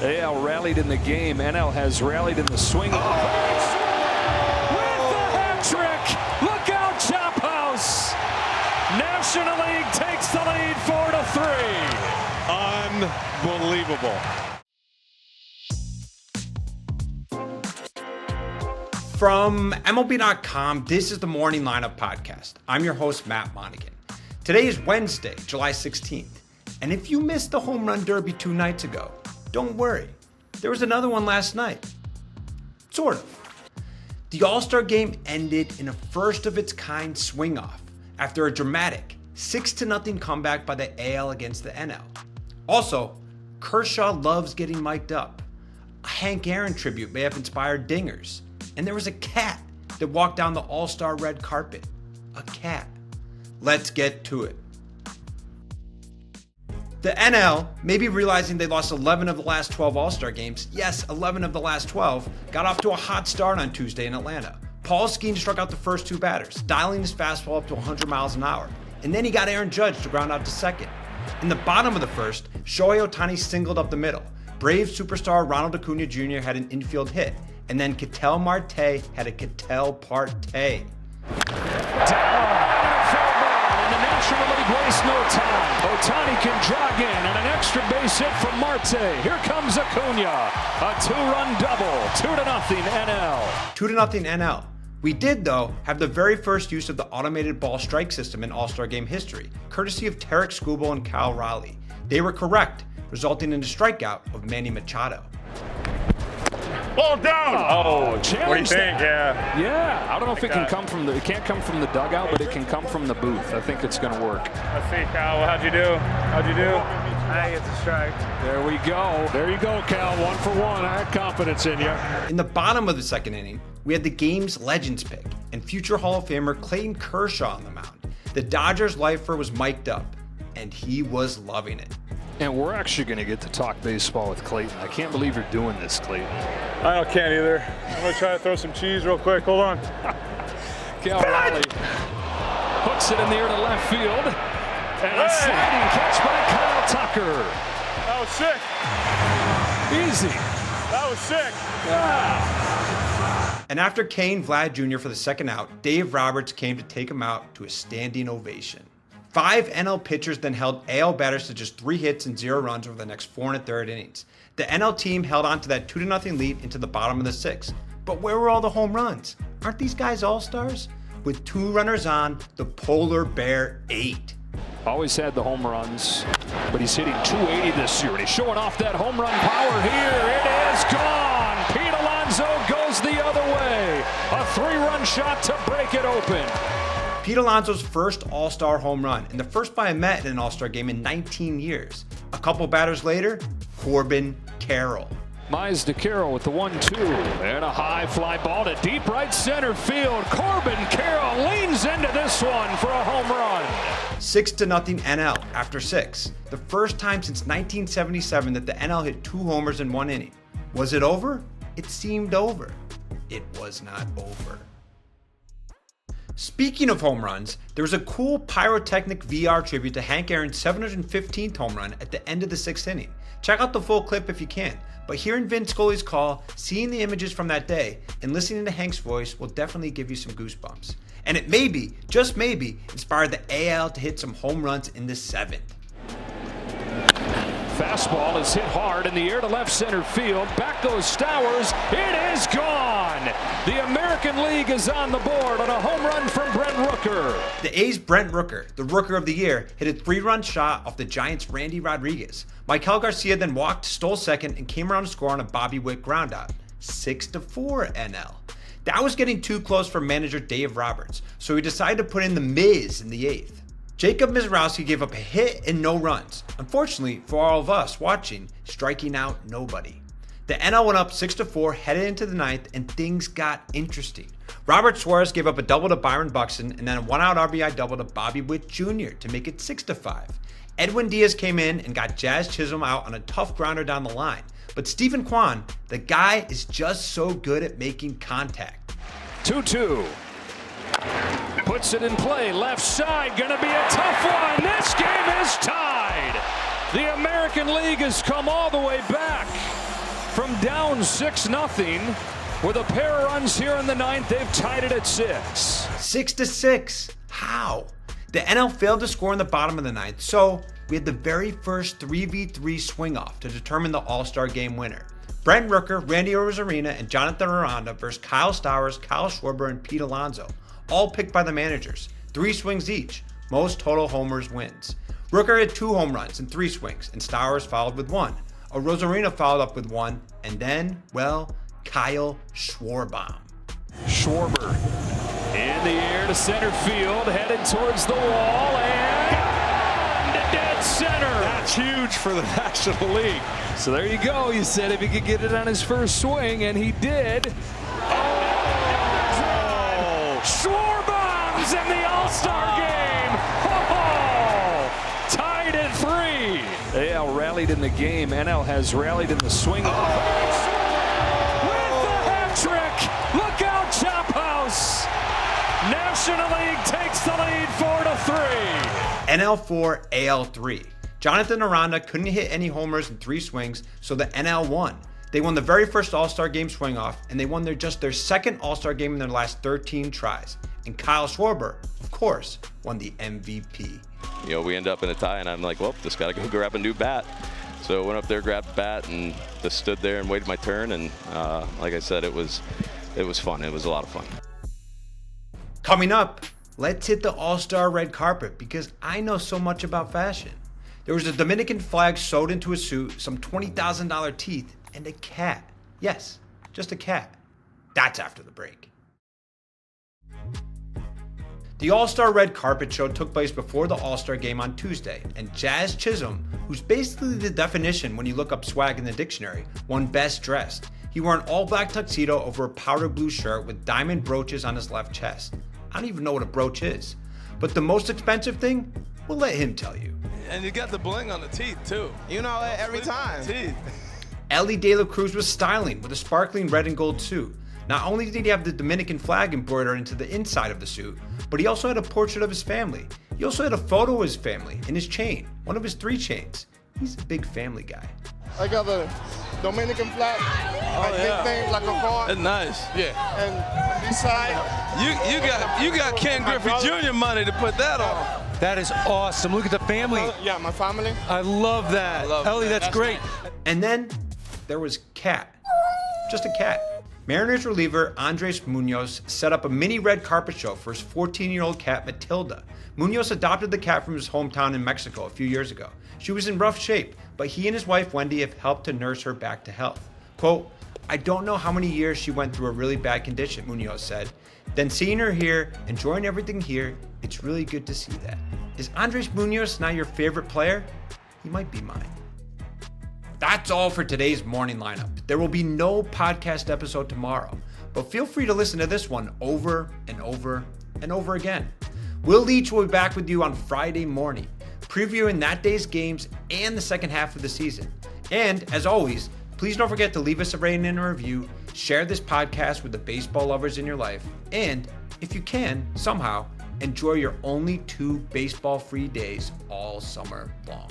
AL rallied in the game. NL has rallied in the swing. With the hat trick. Look out, Chop House. National League takes the lead 4-3. Unbelievable. From MLB.com, this is the Morning Lineup Podcast. I'm your host, Matt Monaghan. Today is Wednesday, July 16th. And if you missed the Home Run Derby 2 nights ago, don't worry. There was another one last night. Sort of. The All-Star Game ended in a first-of-its-kind swing-off after a dramatic 6-0 comeback by the AL against the NL. Also, Kershaw loves getting mic'd up. A Hank Aaron tribute may have inspired dingers. And there was a cat that walked down the All-Star red carpet. A cat. Let's get to it. The NL, maybe realizing they lost 11 of the last 12 All-Star games, yes, 11 of the last 12, got off to a hot start on Tuesday in Atlanta. Paul Skeens struck out the first 2 batters, dialing his fastball up to 100 miles an hour. And then he got Aaron Judge to ground out to second. In the bottom of the first, Shohei Ohtani singled up the middle. Brave superstar Ronald Acuna Jr. had an infield hit. And then Ketel Marte had a Ketel Parte. Down and a foul ball, and the National League wastes no time. Ohtani can jog in, and an extra base hit from Marte. Here comes Acuna. A 2-run double. 2-0 NL. 2-0 NL. We did, though, have the very first use of the automated ball strike system in All-Star Game history, courtesy of Tarek Skubal and Cal Raleigh. They were correct, resulting in a strikeout of Manny Machado. Ball down. Oh, what do you think? Yeah. I don't know if it can come from the. It can't come from the dugout, but it can come from the booth. I think it's going to work. Let's see, Cal. How'd you do? I think it's a strike. There we go. There you go, Cal. 1 for 1. I had confidence in you. In the bottom of the second inning, we had the game's Legends pick and future Hall of Famer Clayton Kershaw on the mound. The Dodgers' lifer was mic'd up, and he was loving it. And we're actually going to get to talk baseball with Clayton. I can't believe you're doing this, Clayton. I can't either. I'm going to try to throw some cheese real quick. Hold on. Cal Raleigh hooks it in the air to left field. And a sliding catch by Kyle Tucker. That was sick. Easy. That was sick. Yeah. And after Kane Vlad Jr. for the second out, Dave Roberts came to take him out to a standing ovation. 5 NL pitchers then held AL batters to just 3 hits and 0 runs over the next 4 1/3 innings. The NL team held on to that 2-0 lead into the bottom of the 6th. But where were all the home runs? Aren't these guys all-stars? With 2 runners on, the Polar Bear ate. Always had the home runs, but he's hitting 280 this year, and he's showing off that home run power here. It is gone. Pete Alonso goes the other way. A 3-run shot to break it open. Pete Alonso's first All-Star home run, and the first by a Met in an All-Star game in 19 years. A couple batters later, Corbin Carroll. Mize de Carroll with the 1-2, and a high fly ball to deep right center field. Corbin Carroll leans into this one for a home run. 6-0 NL after 6. The first time since 1977 that the NL hit 2 homers in 1 inning. Was it over? It seemed over. It was not over. Speaking of home runs, there was a cool pyrotechnic VR tribute to Hank Aaron's 715th home run at the end of the 6th inning. Check out the full clip if you can, but hearing Vin Scully's call, seeing the images from that day, and listening to Hank's voice will definitely give you some goosebumps. And it maybe, just maybe, inspired the AL to hit some home runs in the 7th. Fastball is hit hard in the air to left center field. Back goes Stowers. It is gone. The American League is on the board on a home run from Brent Rooker. The A's Brent Rooker, the Rooker of the Year, hit a 3-run shot off the Giants' Randy Rodriguez. Maikel Garcia then walked, stole second, and came around to score on a Bobby Witt groundout. 6-4 NL. That was getting too close for manager Dave Roberts, so he decided to put in the Miz in the 8th. Jacob Mizrahi gave up a hit and no runs. Unfortunately for all of us watching, striking out nobody. The NL went up 6-4, headed into the 9th, and things got interesting. Robert Suarez gave up a double to Byron Buxton and then a 1-out RBI double to Bobby Witt Jr. to make it 6-5. Edwin Diaz came in and got Jazz Chisholm out on a tough grounder down the line. But Stephen Kwan, the guy is just so good at making contact. 2-2. Puts it in play, left side, gonna be a tough one. This game is tied. The American League has come all the way back. been down 6-0 with a pair of runs here in the ninth. They've tied it at 6. 6-6. How? The NL failed to score in the bottom of the ninth, so we had the very first 3v3 swing-off to determine the All-Star Game winner. Brent Rooker, Randy Arozarena, and Jonathan Aranda versus Kyle Stowers, Kyle Schwarber, and Pete Alonso, all picked by the managers. 3 swings each. Most total homers wins. Rooker had 2 home runs and 3 swings, and Stowers followed with 1. Arozarena followed up with 1, and then, well, Kyle Schwarber. Schwarber in the air to center field, headed towards the wall, and to dead center. That's huge for the National League. So there you go. You said if he could get it on his first swing, and he did. Schwarber's in the All-Star Game. Oh, tied at 3. AL rallied in the game. NL has rallied in the swing. With the hat trick. Look out, Chop House. National League takes the lead 4-3. NL 4, AL 3. Jonathan Aranda couldn't hit any homers in 3 swings, so the NL won. They won the very first All-Star Game swing-off, and they won their second All-Star Game in their last 13 tries. And Kyle Schwarber, of course, won the MVP. You know, we end up in a tie, and I'm like, well, just got to go grab a new bat. So I went up there, grabbed the bat, and just stood there and waited my turn. And like I said, it was fun. It was a lot of fun. Coming up, let's hit the All-Star red carpet because I know so much about fashion. There was a Dominican flag sewed into a suit, some $20,000 teeth, and a cat. Yes, just a cat. That's after the break. The All-Star Red Carpet Show took place before the All-Star Game on Tuesday, and Jazz Chisholm, who's basically the definition when you look up swag in the dictionary, won Best Dressed. He wore an all-black tuxedo over a powder blue shirt with diamond brooches on his left chest. I don't even know what a brooch is. But the most expensive thing? We'll let him tell you. And you got the bling on the teeth, too. You know it every time. Teeth. Ellie De La Cruz was styling with a sparkling red and gold suit. Not only did he have the Dominican flag embroidered into the inside of the suit, but he also had a portrait of his family. He also had a photo of his family in his chain, one of his 3 chains. He's a big family guy. I got a Dominican flag, big thing like a car. That's nice. Yeah. And this side, You got Ken Griffey Jr. money to put that on. That is awesome. Look at the family. yeah, my family. I love that. Ellie, that's great. And then there was Cat. Just a cat. Mariners reliever Andres Munoz set up a mini red carpet show for his 14-year-old cat Matilda. Munoz adopted the cat from his hometown in Mexico a few years ago. She was in rough shape, but he and his wife Wendy have helped to nurse her back to health. Quote, "I don't know how many years she went through a really bad condition," Munoz said. "Then seeing her here, enjoying everything here, it's really good to see that." Is Andres Munoz now your favorite player? He might be mine. That's all for today's morning lineup. There will be no podcast episode tomorrow, but feel free to listen to this one over and over and over again. Will Leach will be back with you on Friday morning, previewing that day's games and the second half of the season. And as always, please don't forget to leave us a rating and a review, share this podcast with the baseball lovers in your life, and if you can, somehow, enjoy your only 2 baseball-free days all summer long.